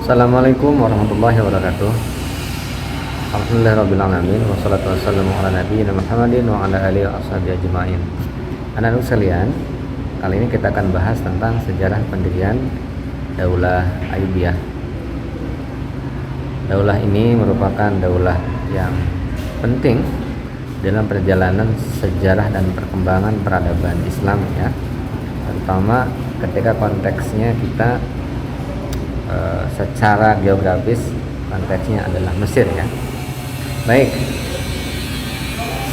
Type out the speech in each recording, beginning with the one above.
Assalamualaikum warahmatullahi wabarakatuh. Alhamdulillahirrabbilalamin. Wassalatu wassalamu ala nabiyyina Muhammadin wa ala alihi wa ashabihi ajma'in. Anak-anak sekalian, kali ini kita akan bahas tentang sejarah pendirian Daulah Ayyubiyah. Daulah ini merupakan daulah yang penting dalam perjalanan sejarah dan perkembangan peradaban Islam ya. Terutama ketika konteksnya kita secara geografis konteksnya adalah Mesir ya. Baik,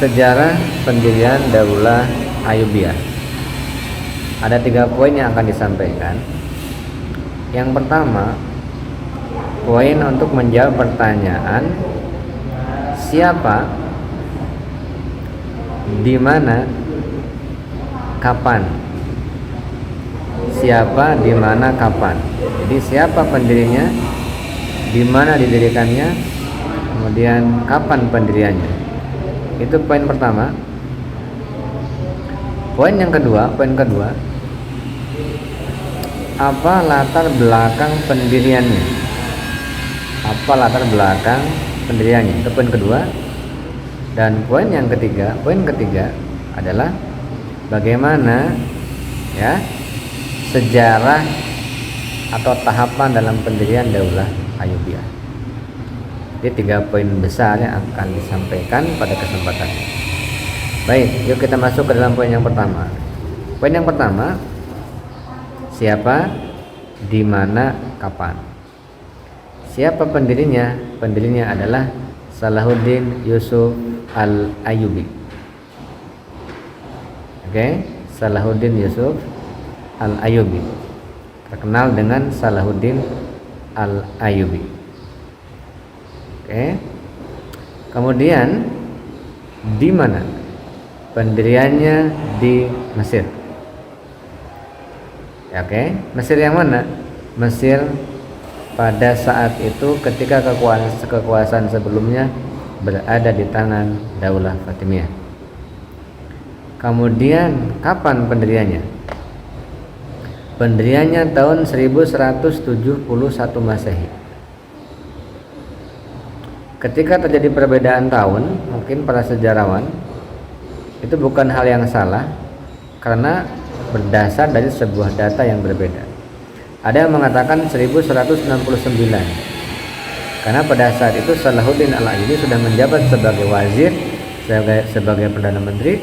sejarah pendirian Daulah Ayyubiyah. Ada 3 poin yang akan disampaikan. Yang pertama, poin untuk menjawab pertanyaan siapa, di mana, kapan. Siapa, di mana, kapan. Jadi siapa pendirinya, di mana didirikannya, kemudian kapan pendiriannya. Itu poin pertama. Poin kedua, apa latar belakang pendiriannya? Apa latar belakang pendiriannya? Itu poin kedua. Dan poin ketiga adalah bagaimana ya sejarah atau tahapan dalam pendirian Daulah Ayyubiyah. Jadi 3 poin besar yang akan disampaikan pada kesempatan ini. Baik, yuk kita masuk ke dalam poin yang pertama. Poin yang pertama, siapa, di mana, kapan. Siapa pendirinya? Pendirinya adalah Salahuddin Yusuf Al-Ayyubi. Oke, Salahuddin Yusuf Al-Ayyubi, terkenal dengan Salahuddin Al-Ayyubi. Oke. Kemudian di mana? Pendiriannya di Mesir. Ya, oke. Mesir yang mana? Mesir pada saat itu ketika kekuasaan sebelumnya berada di tangan Daulah Fatimiyah. Kemudian kapan pendiriannya? Pendiriannya tahun 1171 Masehi. Ketika terjadi perbedaan tahun, mungkin para sejarawan itu bukan hal yang salah karena berdasar dari sebuah data yang berbeda. Ada yang mengatakan 1169 karena pada saat itu Salahuddin Al-Ayyubi sudah menjabat sebagai wazir, sebagai perdana menteri,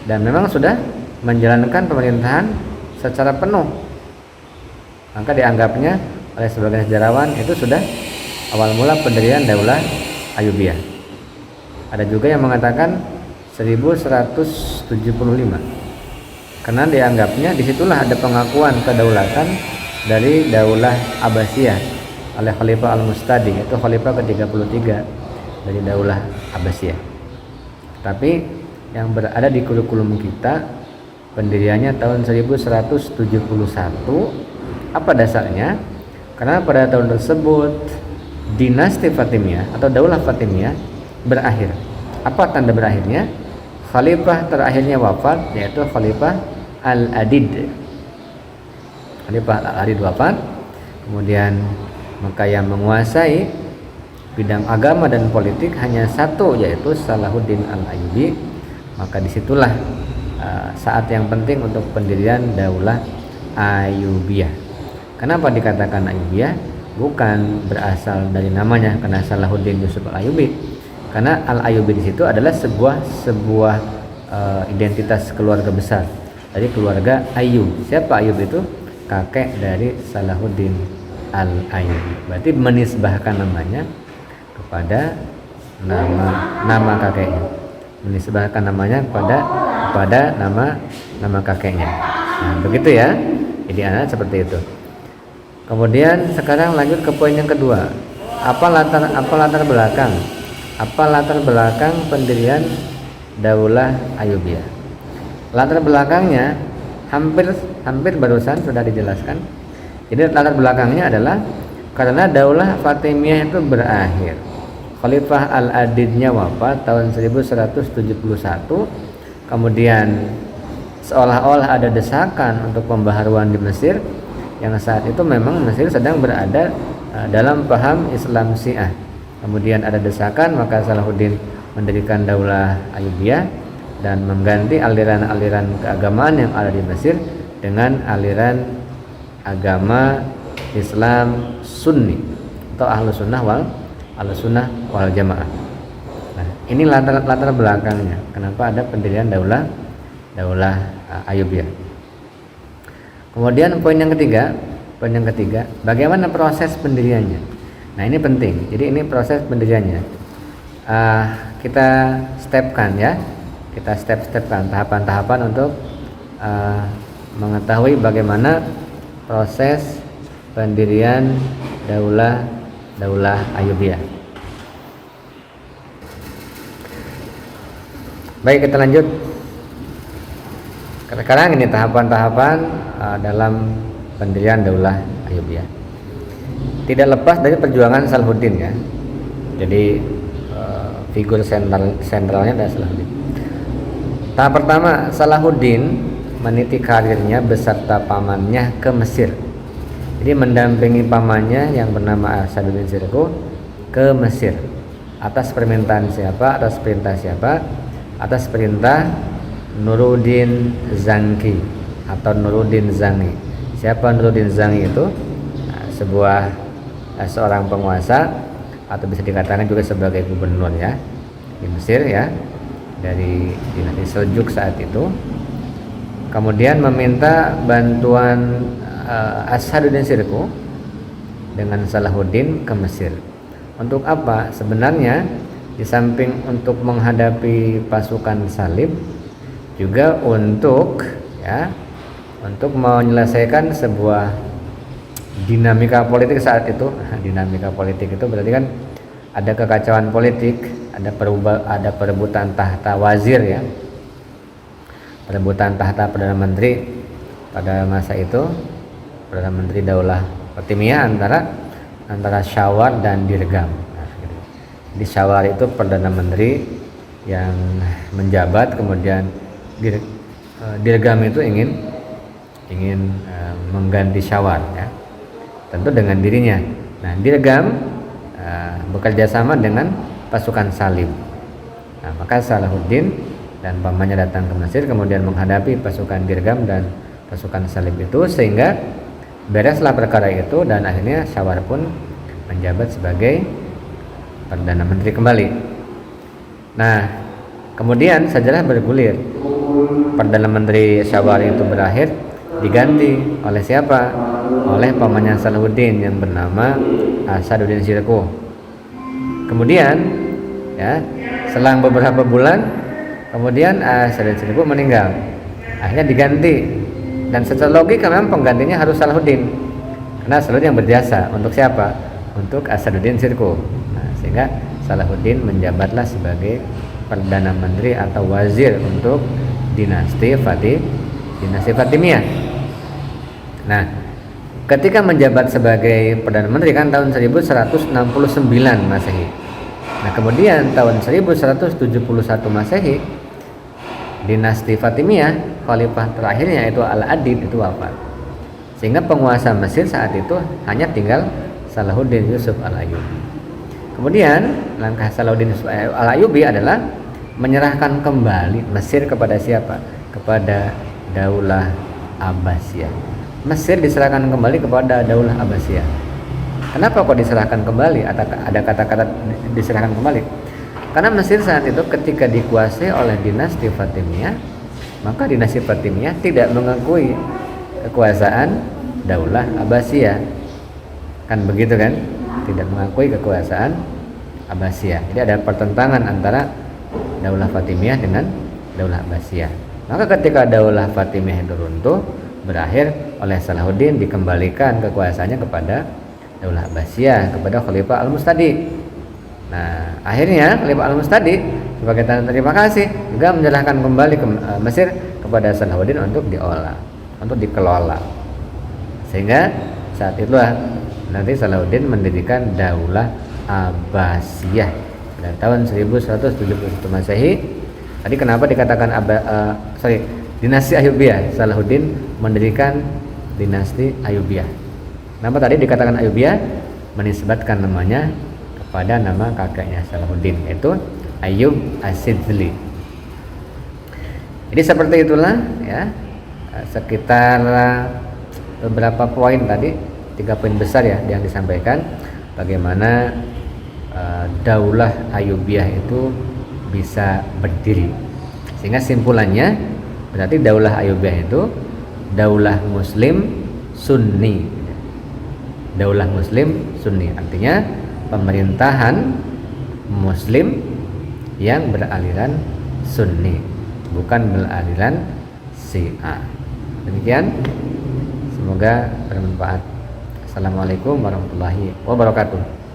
dan memang sudah menjalankan pemerintahan secara penuh. Maka dianggapnya oleh sebagian sejarawan itu sudah awal mula pendirian Daulah Ayyubiyah. Ada juga yang mengatakan 1175 karena dianggapnya disitulah ada pengakuan kedaulatan dari Daulah Abbasiyah oleh Khalifah Al-Mustadi, yaitu Khalifah ke-33 dari Daulah Abbasiyah. Tapi yang berada di kurikulum kita pendiriannya tahun 1171. Apa dasarnya? Karena pada tahun tersebut dinasti Fatimiyah atau Daulah Fatimiyah berakhir. Apa tanda berakhirnya? Khalifah terakhirnya wafat, yaitu Khalifah Al-Adid. Khalifah Al-Adid wafat. Kemudian maka yang menguasai bidang agama dan politik hanya satu, yaitu Salahuddin Al-Ayyubi. Maka disitulah saat yang penting untuk pendirian Daulah Ayyubiyah. Kenapa dikatakan Ayyubiyah? Bukan berasal dari namanya karena Salahuddin Yusuf Al-Ayyubi. Karena Al-Ayyubi di situ adalah sebuah identitas keluarga besar dari keluarga Ayyub. Siapa Ayyub itu? Kakek dari Salahuddin Al-Ayyubi. Berarti menisbahkan namanya kepada nama kakeknya. Menisbahkan namanya kepada nama kakeknya. Nah, begitu ya. Jadi anak seperti itu. Kemudian sekarang lanjut ke poin yang kedua. Apa latar belakang? Apa latar belakang pendirian Daulah Ayyubiyah? Latar belakangnya hampir barusan sudah dijelaskan. Jadi latar belakangnya adalah karena Daulah Fatimiyah itu berakhir. Khalifah Al-Adidnya wafat tahun 1171. Kemudian seolah-olah ada desakan untuk pembaharuan di Mesir, yang saat itu memang Mesir sedang berada dalam paham Islam Syiah. Kemudian ada desakan, maka Salahuddin mendirikan Daulah Ayyubiyah dan mengganti aliran-aliran keagamaan yang ada di Mesir dengan aliran agama Islam Sunni atau Ahlus Sunnah wal Jamaah. Nah, ini latar belakangnya kenapa ada pendirian Daulah Ayyubiyah. Kemudian poin yang ketiga, bagaimana proses pendiriannya. Nah, ini penting. Jadi ini proses pendiriannya. Kita stepkan ya. Kita stepkan tahapan-tahapan untuk mengetahui bagaimana proses pendirian Daulah Ayyubiyah. Baik, kita lanjut. Sekarang ini tahapan-tahapan dalam pendirian Daulah Ayyubiyah. Tidak lepas dari perjuangan Salahuddin ya. Jadi figur sentralnya adalah Salahuddin. Tahap pertama, Salahuddin meniti karirnya beserta pamannya ke Mesir. Jadi mendampingi pamannya yang bernama Asaduddin Zirko ke Mesir. Atas permintaan siapa? Atas perintah siapa? Atas perintah Nuruddin Zanki atau Nuruddin Zangi. Siapa Nuruddin Zangi itu? Seorang penguasa atau bisa dikatakan juga sebagai gubernur ya di Mesir ya, dari dinasti Seljuk saat itu. Kemudian meminta bantuan Asaduddin Zirko dengan Salahuddin ke Mesir. Untuk apa? Sebenarnya di samping untuk menghadapi pasukan salib, juga untuk menyelesaikan sebuah dinamika politik saat itu. Dinamika politik itu berarti kan ada kekacauan politik, ada perebutan tahta wazir ya, perebutan tahta Perdana Menteri pada masa itu, Perdana Menteri Daulah Fatimiyah antara Syawar dan Dirgham. Di Syawar itu Perdana Menteri yang menjabat, kemudian Dirgham itu ingin mengganti Syawar ya, tentu dengan dirinya. Nah, Dirgham bekerja sama dengan pasukan salib. Nah, maka Salahuddin dan pamannya datang ke Mesir, kemudian menghadapi pasukan Dirgham dan pasukan salib itu, sehingga bereslah perkara itu dan akhirnya Syawar pun menjabat sebagai Perdana Menteri kembali. Nah, kemudian sejarah bergulir. Perdana Menteri Syawar itu berakhir, diganti oleh siapa? Oleh pamannya Salahuddin yang bernama Asaduddin Zirko. Kemudian ya, selang beberapa bulan kemudian Asaduddin Zirko meninggal. Akhirnya diganti, dan secara logika memang penggantinya harus Salahuddin, karena Salahuddin yang berjasa untuk siapa? Untuk Asaduddin Zirko. Nah, sehingga Salahuddin menjabatlah sebagai Perdana Menteri atau wazir untuk dinasti Fatimiyah. Nah, ketika menjabat sebagai Perdana Menteri kan tahun 1169 Masehi. Nah, kemudian tahun 1171 Masehi dinasti Fatimiyah, khalifah terakhirnya itu Al-Adid itu wafat. Sehingga penguasa Mesir saat itu hanya tinggal Salahuddin Yusuf Al-Ayyubi. Kemudian langkah Salahuddin Yusuf Al-Ayyubi adalah menyerahkan kembali Mesir kepada siapa? Kepada Daulah Abbasiyah. Mesir diserahkan kembali kepada Daulah Abbasiyah. Kenapa kok diserahkan kembali? Ada kata-kata diserahkan kembali. Karena Mesir saat itu ketika dikuasai oleh dinasti Fatimiyah, maka dinasti Fatimiyah tidak mengakui kekuasaan Daulah Abbasiyah. Kan begitu kan? Tidak mengakui kekuasaan Abbasiyah. Jadi ada pertentangan antara Daulah Fatimiyah dengan Daulah Abbasiyah. Maka ketika Daulah Fatimiyah itu runtuh, berakhir oleh Salahuddin, dikembalikan kekuasaannya kepada Daulah Abbasiyah, kepada Khalifah Al-Mustadi. Nah, akhirnya Khalifah Al-Mustadi sebagai tanda terima kasih juga menyerahkan kembali ke Mesir kepada Salahuddin untuk dikelola. Sehingga saat itulah nanti Salahuddin mendirikan Daulah Abbasiyah pada tahun 1171 Masehi. Tadi kenapa dikatakan dinasti Ayyubiyah? Salahuddin mendirikan dinasti Ayyubiyah. Kenapa tadi dikatakan Ayyubiyah? menisbatkan namanya kepada nama kakeknya Salahuddin, yaitu Ayyub As-Sijli. Jadi seperti itulah ya, sekitar beberapa poin tadi, 3 poin besar ya yang disampaikan, bagaimana Daulah Ayyubiyah itu bisa berdiri. Sehingga simpulannya berarti Daulah Ayyubiyah itu daulah muslim sunni. Daulah muslim sunni artinya pemerintahan muslim yang beraliran sunni, bukan beraliran Syiah. Demikian, semoga bermanfaat. Assalamualaikum warahmatullahi wabarakatuh.